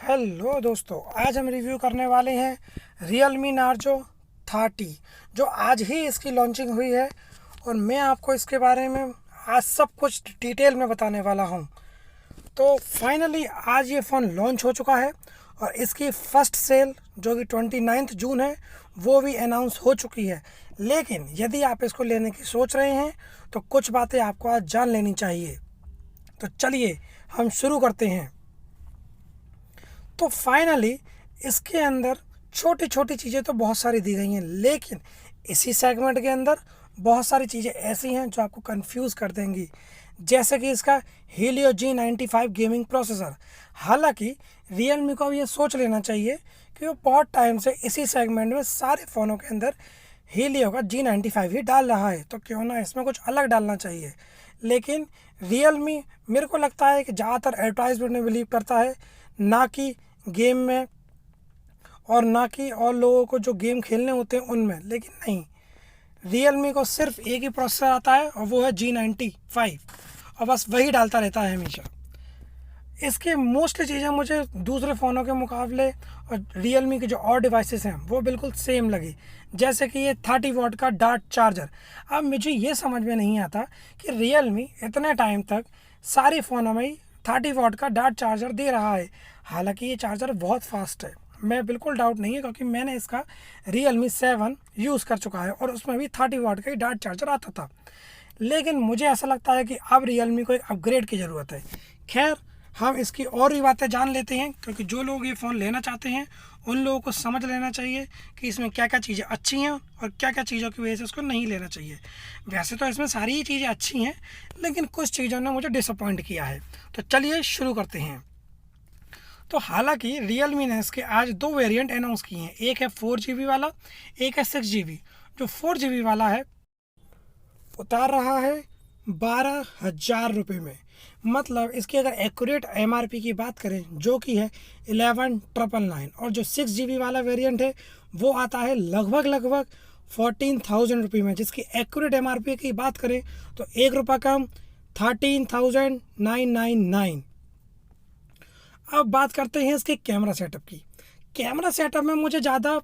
Hello दोस्तों, आज हम रिव्यू करने वाले हैं Realme Narzo 30 जो आज ही इसकी लॉन्चिंग हुई है। और मैं आपको इसके बारे में आज सब कुछ डिटेल में बताने वाला हूं। तो फाइनली आज ये फ़ोन लॉन्च हो चुका है और इसकी फ़र्स्ट सेल जो कि 29 जून है वो भी अनाउंस हो चुकी है। लेकिन यदि आप इसको लेने की सोच रहे हैं तो कुछ बातें आपको आज जान लेनी चाहिए। तो चलिए हम शुरू करते हैं। तो फाइनली इसके अंदर छोटी छोटी चीज़ें तो बहुत सारी दी गई हैं, लेकिन इसी सेगमेंट के अंदर बहुत सारी चीज़ें ऐसी हैं जो आपको कंफ्यूज कर देंगी। जैसे कि इसका Helio G95 गेमिंग प्रोसेसर। हालांकि Realme को अब ये सोच लेना चाहिए कि वो बहुत टाइम से इसी सेगमेंट में सारे फ़ोनों के अंदर Helio का G95 ही डाल रहा है, तो क्यों ना इसमें कुछ अलग डालना चाहिए। लेकिन Realme मेरे को लगता है कि ज़्यादातर एडवर्टाइजमेंट में बिलीव करता है, ना कि गेम में और ना कि और लोगों को जो गेम खेलने होते हैं उनमें। लेकिन नहीं, Realme को सिर्फ एक ही प्रोसेसर आता है और वो है G95 और बस वही डालता रहता है हमेशा। इसकी मोस्टली चीज़ें मुझे दूसरे फ़ोनों के मुकाबले और Realme के जो और डिवाइसेस हैं वो बिल्कुल सेम लगी। जैसे कि ये 30 वॉट का डार्ट चार्जर। अब मुझे ये समझ में नहीं आता कि Realme इतने टाइम तक सारे फ़ोनों में ही 30 वॉट का डार्ट चार्जर दे रहा है। हालांकि ये चार्जर बहुत फास्ट है, मैं बिल्कुल डाउट नहीं है, क्योंकि मैंने इसका Realme 7 यूज़ कर चुका है और उसमें भी 30 वाट का ही डार्ट चार्जर आता था। लेकिन मुझे ऐसा लगता है कि अब Realme को एक अपग्रेड की ज़रूरत है। खैर, हम इसकी और भी बातें जान लेते हैं, क्योंकि जो लोग ये फ़ोन लेना चाहते हैं उन लोगों को समझ लेना चाहिए कि इसमें क्या क्या चीज़ें अच्छी हैं और क्या क्या चीज़ों की वजह से उसको नहीं लेना चाहिए। वैसे तो इसमें सारी ही चीज़ें अच्छी हैं, लेकिन कुछ चीज़ों ने मुझे डिसअपॉइंट किया है। तो चलिए शुरू करते हैं। तो हालांकि Realme ने इसके आज दो वेरिएंट अनाउंस किए हैं, एक है 4GB वाला, एक है 6GB। जो 4GB वाला है उतार रहा है 12,000 रुपये में। मतलब इसकी अगर एक्यूरेट MRP की बात करें जो कि है 11,999, और जो 6GB वाला वेरिएंट है वो आता है लगभग 14,000 रुपये में, जिसकी एक्यूरेट MRP की बात करें तो ₹1 कम 13,999। अब बात करते हैं इसके कैमरा सेटअप की। कैमरा सेटअप में मुझे ज़्यादा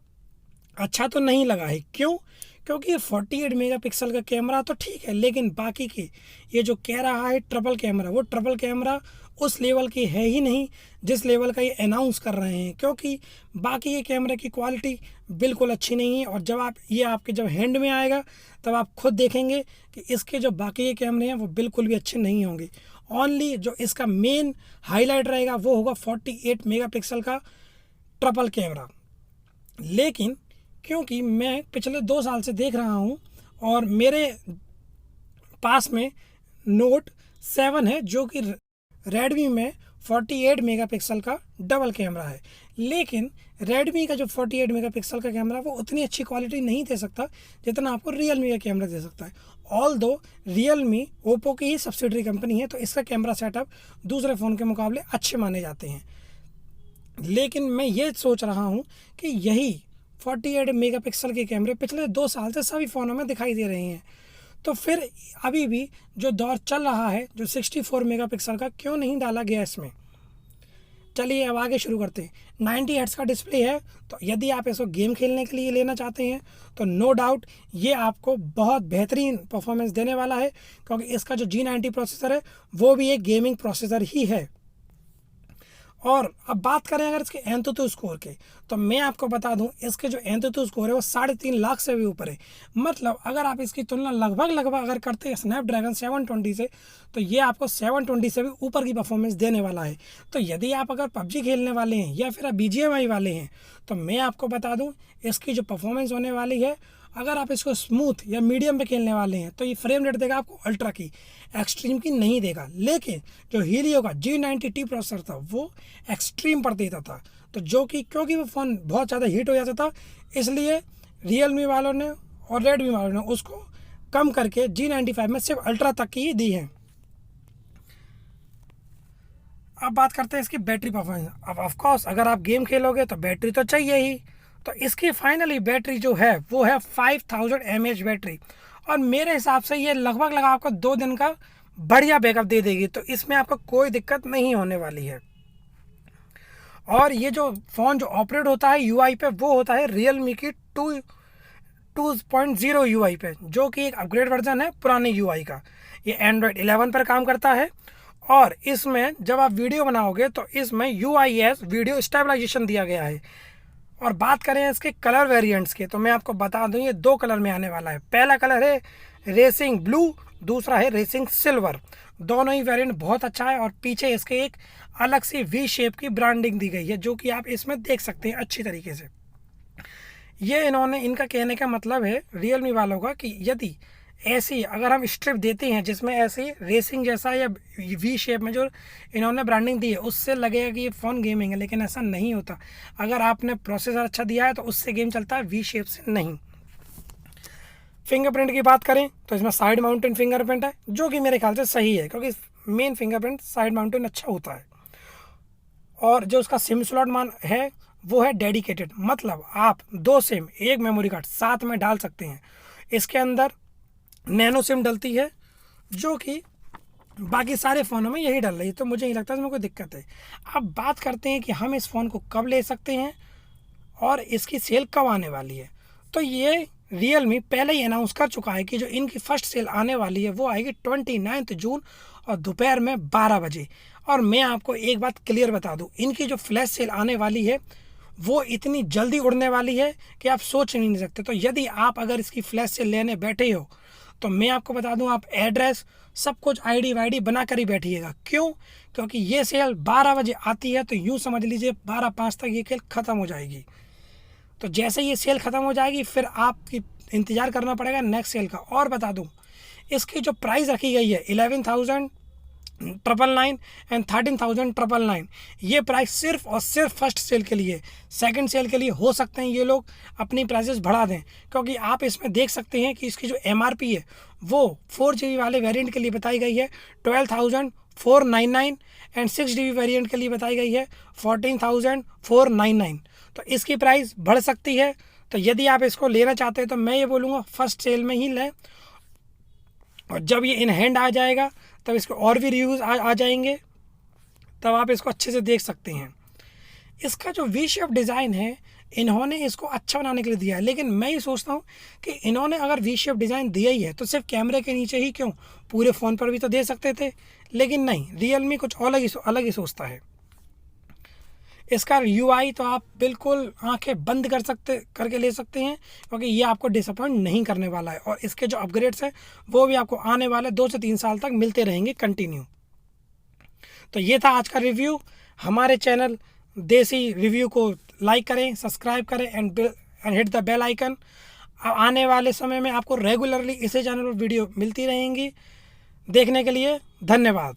अच्छा तो नहीं लगा है। क्यों? क्योंकि ये 48 मेगापिक्सल का कैमरा तो ठीक है, लेकिन बाकी के ये जो कह रहा है ट्रिपल कैमरा, वो ट्रिपल कैमरा उस लेवल की है ही नहीं जिस लेवल का ये अनाउंस कर रहे हैं। क्योंकि बाकी ये कैमरे की क्वालिटी बिल्कुल अच्छी नहीं है, और जब हैंड में आएगा तब आप खुद देखेंगे कि इसके जो बाकी के कैमरे हैं वो बिल्कुल भी अच्छे नहीं होंगे। ओनली जो इसका मेन हाईलाइट रहेगा वो होगा 48 मेगापिक्सल का ट्रिपल कैमरा। लेकिन क्योंकि मैं पिछले 2 साल से देख रहा हूँ और मेरे पास में नोट 7 है जो कि रेडमी में 48 मेगापिक्सल का डबल कैमरा है। लेकिन रेडमी का जो 48 मेगापिक्सल का कैमरा वो उतनी अच्छी क्वालिटी नहीं दे सकता जितना आपको Realme का कैमरा दे सकता है। ऑल दो Realme ओप्पो की ही सब्सिडरी कंपनी है, तो इसका कैमरा सेटअप दूसरे फ़ोन के मुकाबले अच्छे माने जाते हैं। लेकिन मैं ये सोच रहा हूँ कि यही 48 मेगापिक्सल के कैमरे पिछले 2 साल से सभी फ़ोनों में दिखाई दे रहे हैं, तो फिर अभी भी जो दौर चल रहा है जो 64 मेगापिक्सल का क्यों नहीं डाला गया इसमें। चलिए अब आगे शुरू करते हैं। 90 हर्ट्ज़ का डिस्प्ले है, तो यदि आप इसको गेम खेलने के लिए लेना चाहते हैं तो नो डाउट ये आपको बहुत बेहतरीन परफॉर्मेंस देने वाला है, क्योंकि इसका जो G90 प्रोसेसर है वो भी एक गेमिंग प्रोसेसर ही है। और अब बात करें अगर इसके एंतुतु स्कोर के, तो मैं आपको बता दूं इसके जो एंतुतु स्कोर है वो 3.5 लाख से भी ऊपर है। मतलब अगर आप इसकी तुलना लगभग अगर करते हैं स्नैपड्रैगन 720 से, तो ये आपको 720 से भी ऊपर की परफॉर्मेंस देने वाला है। तो यदि आप अगर PUBG खेलने वाले हैं या फिर आप BGMI वाले हैं, तो मैं आपको बता दूँ इसकी जो परफॉर्मेंस होने वाली है, अगर आप इसको स्मूथ या मीडियम पे खेलने वाले हैं तो ये फ्रेम रेट देगा आपको अल्ट्रा की, एक्सट्रीम की नहीं देगा। लेकिन जो Helio का G90T प्रोसेसर था वो एक्सट्रीम पर देता था, तो जो कि क्योंकि वो फ़ोन बहुत ज़्यादा हीट हो जाता था, इसलिए Realme वालों ने और Redmi वालों ने उसको कम करके G95 में सिर्फ अल्ट्रा तक की ही दी है। अब बात करते हैं इसकी बैटरी परफॉर्मेंस। अब ऑफकोर्स अगर आप गेम खेलोगे तो बैटरी तो चाहिए ही, तो इसकी फाइनली बैटरी जो है वो है 5000 mAh बैटरी, और मेरे हिसाब से ये लगभग आपको 2 दिन का बढ़िया बैकअप दे देगी, तो इसमें आपको कोई दिक्कत नहीं होने वाली है। और ये जो फ़ोन जो ऑपरेट होता है यूआई पे, वो होता है रियलमी की 2.0 यूआई पे, जो कि एक अपग्रेड वर्जन है पुराने यूआई का। ये एंड्रॉयड 11 पर काम करता है और इसमें जब आप वीडियो बनाओगे तो इसमें UIS वीडियो स्टेबलाइजेशन दिया गया है। और बात करें इसके कलर वेरिएंट्स के, तो मैं आपको बता दूं ये 2 कलर में आने वाला है। पहला कलर है रेसिंग ब्लू, दूसरा है रेसिंग सिल्वर। दोनों ही वेरिएंट बहुत अच्छा है और पीछे इसके एक अलग सी वी शेप की ब्रांडिंग दी गई है, जो कि आप इसमें देख सकते हैं अच्छी तरीके से। ये इनका कहने का मतलब है रियलमी वालों का कि यदि ऐसी अगर हम स्ट्रिप देते हैं जिसमें ऐसी रेसिंग जैसा या वी शेप में जो इन्होंने ब्रांडिंग दी है, उससे लगेगा कि ये फ़ोन गेमिंग है, लेकिन ऐसा नहीं होता। अगर आपने प्रोसेसर अच्छा दिया है तो उससे गेम चलता है, वी शेप से नहीं। फिंगरप्रिंट की बात करें तो इसमें साइड माउंटेन फिंगरप्रिंट है, जो कि मेरे ख्याल से सही है, क्योंकि मेन फिंगरप्रिंट साइड माउंटेन अच्छा होता है। और जो उसका सिम स्लॉट मान है वो है डेडिकेटेड, मतलब आप 2 सिम एक मेमोरी कार्ड साथ में डाल सकते हैं। इसके अंदर नैनो सिम डलती है, जो कि बाकी सारे फ़ोनों में यही डल रही है, तो मुझे नहीं लगता इसमें कोई दिक्कत है। अब बात करते हैं कि हम इस फ़ोन को कब ले सकते हैं और इसकी सेल कब आने वाली है। तो ये रियलमी पहले ही अनाउंस कर चुका है कि जो इनकी फ़र्स्ट सेल आने वाली है वो आएगी 29 जून और दोपहर में 12 बजे। और मैं आपको एक बात क्लियर बता दूं, इनकी जो फ्लैश सेल आने वाली है वो इतनी जल्दी उड़ने वाली है कि आप सोच नहीं सकते। तो यदि आप अगर इसकी फ्लैश सेल लेने बैठे हो तो मैं आपको बता दूं, आप एड्रेस सब कुछ आईडी वाईडी बना कर ही बैठिएगा। क्यों? क्योंकि ये सेल 12 बजे आती है, तो यूँ समझ लीजिए 12:05 तक ये खेल ख़त्म हो जाएगी। तो जैसे ये सेल ख़त्म हो जाएगी फिर आपकी इंतज़ार करना पड़ेगा नेक्स्ट सेल का। और बता दूं, इसकी जो प्राइस रखी गई है 11,999 एंड 13,999, ये प्राइस सिर्फ और सिर्फ फर्स्ट सेल के लिए। सेकंड सेल के लिए हो सकते हैं ये लोग अपनी प्राइसेस बढ़ा दें, क्योंकि आप इसमें देख सकते हैं कि इसकी जो MRP है वो 4GB वाले वेरिएंट के लिए बताई गई है 12,499 एंड 6GB वेरिएंट के लिए बताई गई है 14,499। तो इसकी प्राइस बढ़ सकती है। तो यदि आप इसको लेना चाहते हैं तो मैं ये बोलूँगा फर्स्ट सेल में ही लें, और जब ये इन हैंड आ जाएगा तब इसके और भी रिव्यूज़ आ जाएंगे, तब आप इसको अच्छे से देख सकते हैं। इसका जो वी शेप डिज़ाइन है इन्होंने इसको अच्छा बनाने के लिए दिया है, लेकिन मैं ये सोचता हूँ कि इन्होंने अगर वी शेप डिज़ाइन दिया ही है तो सिर्फ कैमरे के नीचे ही क्यों, पूरे फ़ोन पर भी तो दे सकते थे। लेकिन नहीं, रियलमी कुछ अलग ही सोचता है। इसका UI तो आप बिल्कुल आंखें बंद करके ले सकते हैं, क्योंकि ये आपको डिसअपॉइंट नहीं करने वाला है। और इसके जो अपग्रेड्स हैं वो भी आपको आने वाले 2 से 3 साल तक मिलते रहेंगे कंटिन्यू। तो ये था आज का रिव्यू। हमारे चैनल देसी रिव्यू को लाइक करें, सब्सक्राइब करें and hit the bell icon. आने वाले समय में आपको रेगुलरली इसी चैनल पर वीडियो मिलती रहेंगी। देखने के लिए धन्यवाद।